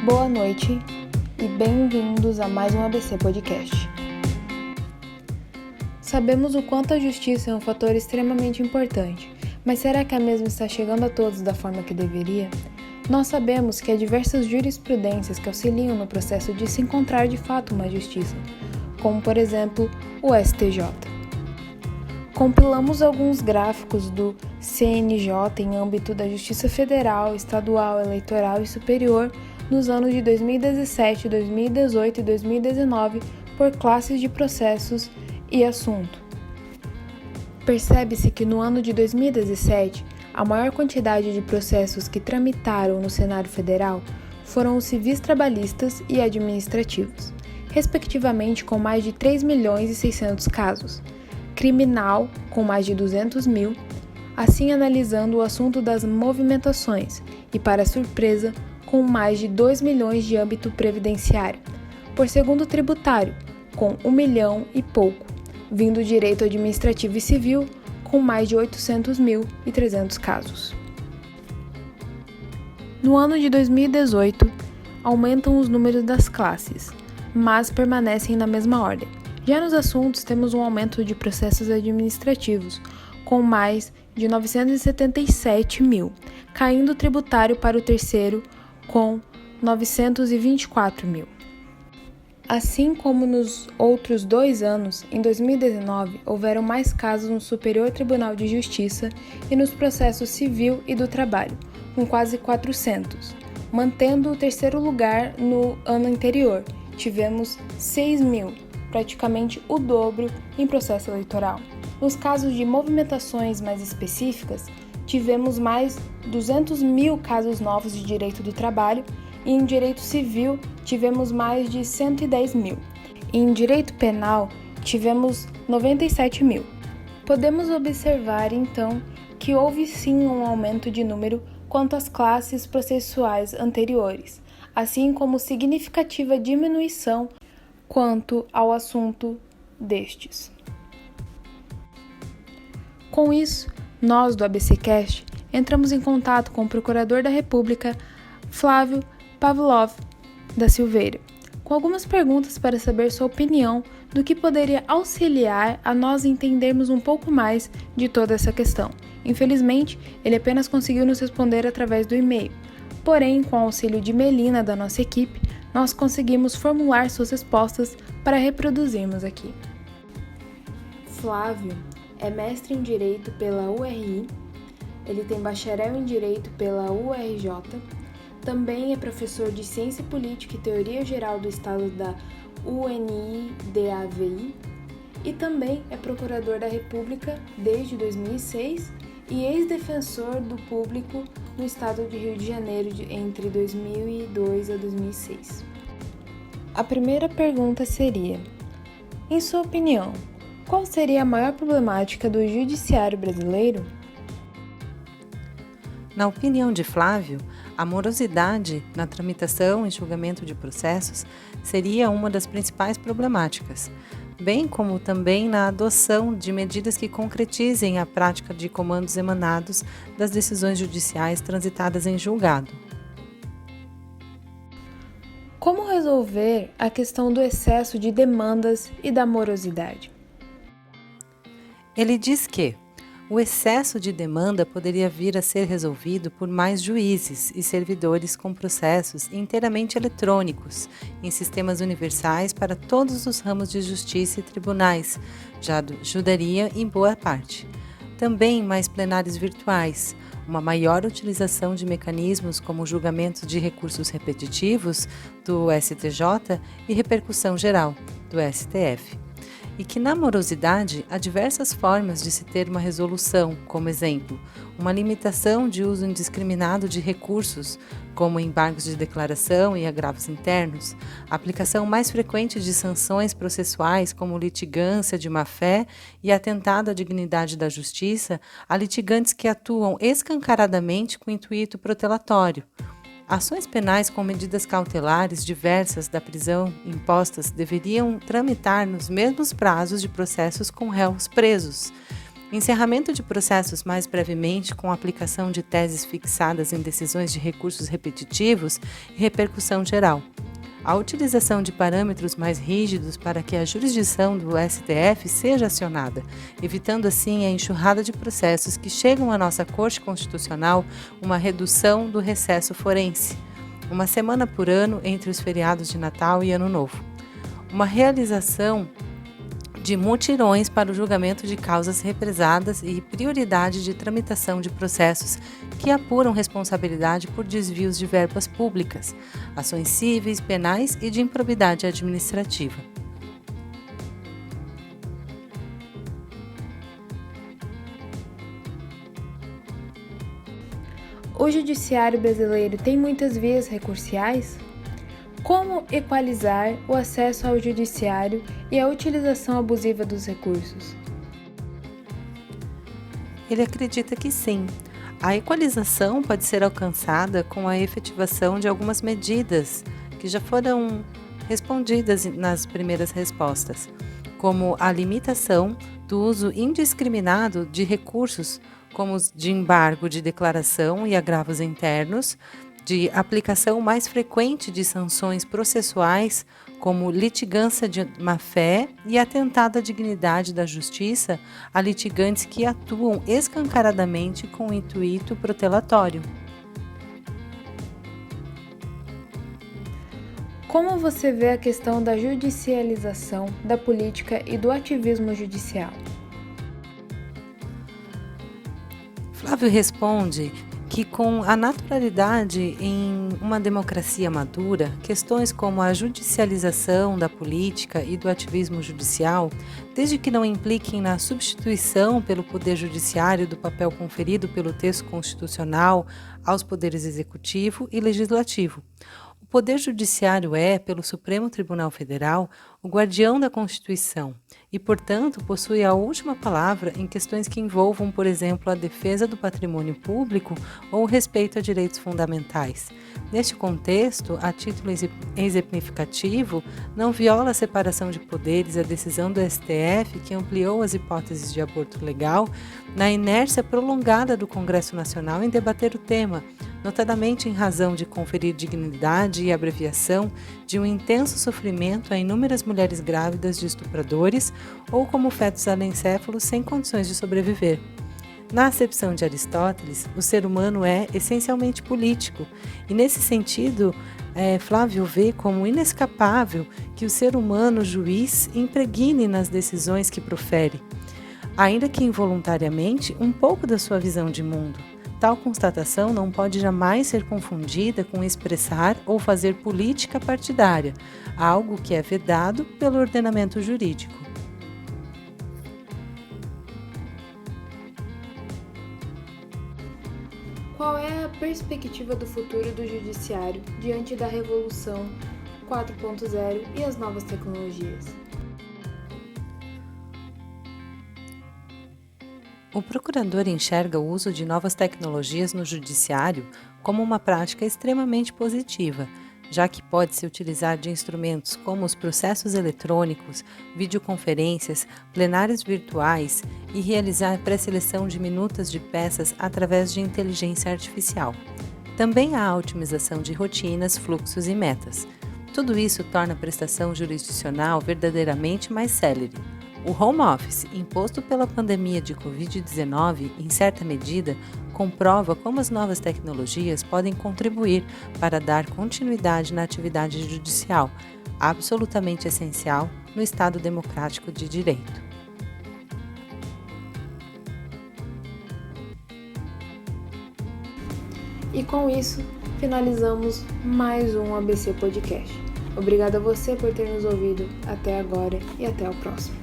Boa noite e bem-vindos a mais um ABC Podcast. Sabemos o quanto a justiça é um fator extremamente importante, mas será que a mesma está chegando a todos da forma que deveria? Nós sabemos que há diversas jurisprudências que auxiliam no processo de se encontrar de fato uma justiça, como por exemplo o STJ. Compilamos alguns gráficos do CNJ em âmbito da Justiça Federal, Estadual, Eleitoral e Superior nos anos de 2017, 2018 e 2019 por classes de processos e assunto. Percebe-se que no ano de 2017, a maior quantidade de processos que tramitaram no Senado Federal foram os civis trabalhistas e administrativos, respectivamente com mais de 3 milhões e 600 casos, criminal com mais de 200 mil, assim analisando o assunto das movimentações e, para surpresa, com mais de 2 milhões de âmbito previdenciário, por segundo tributário, com 1 milhão e pouco, vindo direito administrativo e civil, com mais de 800.300 casos. No ano de 2018, aumentam os números das classes, mas permanecem na mesma ordem. Já nos assuntos, temos um aumento de processos administrativos, com mais de 977 mil, caindo o tributário para o terceiro, com 924 mil. Assim como nos outros 2 anos, em 2019, houveram mais casos no Superior Tribunal de Justiça e nos processos civil e do trabalho, com quase 400, mantendo o terceiro lugar no ano anterior. Tivemos 6 mil, praticamente o dobro em processo eleitoral. Nos casos de movimentações mais específicas, tivemos mais 200 mil casos novos de direito do trabalho e em direito civil tivemos mais de 110 mil. E em direito penal tivemos 97 mil. Podemos observar, então, que houve sim um aumento de número quanto às classes processuais anteriores, assim como significativa diminuição quanto ao assunto destes. Com isso, nós do ABCcast entramos em contato com o Procurador da República, Flávio Pavlov da Silveira, com algumas perguntas para saber sua opinião do que poderia auxiliar a nós entendermos um pouco mais de toda essa questão. Infelizmente, ele apenas conseguiu nos responder através do e-mail, porém, com o auxílio de Melina da nossa equipe, nós conseguimos formular suas respostas para reproduzirmos aqui. Flávio é mestre em Direito pela URI, ele tem bacharel em Direito pela URJ, também é professor de Ciência Política e Teoria Geral do Estado da UNI-DAVI e também é procurador da República desde 2006 e ex-defensor do público no estado de Rio de Janeiro entre 2002 a 2006. A primeira pergunta seria: em sua opinião, qual seria a maior problemática do judiciário brasileiro? Na opinião de Flávio, a morosidade na tramitação e julgamento de processos seria uma das principais problemáticas, bem como também na adoção de medidas que concretizem a prática de comandos emanados das decisões judiciais transitadas em julgado. Como resolver a questão do excesso de demandas e da morosidade? Ele diz que o excesso de demanda poderia vir a ser resolvido por mais juízes e servidores com processos inteiramente eletrônicos, em sistemas universais para todos os ramos de justiça e tribunais, já ajudaria em boa parte. Também mais plenários virtuais, uma maior utilização de mecanismos como julgamento de recursos repetitivos do STJ e repercussão geral do STF. E que na morosidade há diversas formas de se ter uma resolução, como exemplo, uma limitação de uso indiscriminado de recursos, como embargos de declaração e agravos internos, a aplicação mais frequente de sanções processuais, como litigância de má-fé e atentado à dignidade da justiça, a litigantes que atuam escancaradamente com intuito protelatório. Ações penais com medidas cautelares diversas da prisão impostas deveriam tramitar nos mesmos prazos de processos com réus presos. encerramento de processos mais brevemente com aplicação de teses fixadas em decisões de recursos repetitivos e repercussão geral. A utilização de parâmetros mais rígidos para que a jurisdição do STF seja acionada, evitando assim a enxurrada de processos que chegam à nossa Corte Constitucional, uma redução do recesso forense, uma semana por ano entre os feriados de Natal e Ano Novo, uma realização de mutirões para o julgamento de causas represadas e prioridade de tramitação de processos que apuram responsabilidade por desvios de verbas públicas, ações cíveis, penais e de improbidade administrativa. O judiciário brasileiro tem muitas vias recursiais? Como equalizar o acesso ao judiciário e a utilização abusiva dos recursos? Ele acredita que sim. A equalização pode ser alcançada com a efetivação de algumas medidas que já foram respondidas nas primeiras respostas, como a limitação do uso indiscriminado de recursos como os de embargo de declaração e agravos internos, de aplicação mais frequente de sanções processuais, como litigância de má-fé e atentado à dignidade da justiça a litigantes que atuam escancaradamente com intuito protelatório. Como você vê a questão da judicialização da política e do ativismo judicial? Flávio responde que, com a naturalidade em uma democracia madura, questões como a judicialização da política e do ativismo judicial, desde que não impliquem na substituição pelo Poder Judiciário do papel conferido pelo texto constitucional aos poderes executivo e legislativo. O Poder Judiciário é, pelo Supremo Tribunal Federal, o guardião da Constituição e, portanto, possui a última palavra em questões que envolvam, por exemplo, a defesa do patrimônio público ou o respeito a direitos fundamentais. Neste contexto, a título exemplificativo, não viola a separação de poderes a decisão do STF, que ampliou as hipóteses de aborto legal, na inércia prolongada do Congresso Nacional em debater o tema, notadamente em razão de conferir dignidade e abreviação de um intenso sofrimento a inúmeras mulheres grávidas de estupradores ou como fetos anencéfalos sem condições de sobreviver. Na acepção de Aristóteles, o ser humano é essencialmente político e, nesse sentido, Flávio vê como inescapável que o ser humano juiz impregne nas decisões que profere, ainda que involuntariamente, um pouco da sua visão de mundo. Tal constatação não pode jamais ser confundida com expressar ou fazer política partidária, algo que é vedado pelo ordenamento jurídico. Qual é a perspectiva do futuro do judiciário diante da Revolução 4.0 e as novas tecnologias? O procurador enxerga o uso de novas tecnologias no judiciário como uma prática extremamente positiva, já que pode-se utilizar de instrumentos como os processos eletrônicos, videoconferências, plenários virtuais e realizar pré-seleção de minutas de peças através de inteligência artificial. Também há a otimização de rotinas, fluxos e metas. Tudo isso torna a prestação jurisdicional verdadeiramente mais célere. O home office, imposto pela pandemia de Covid-19, em certa medida, comprova como as novas tecnologias podem contribuir para dar continuidade na atividade judicial, absolutamente essencial no Estado democrático de direito. E com isso, finalizamos mais um ABC Podcast. Obrigada a você por ter nos ouvido até agora e até o próximo.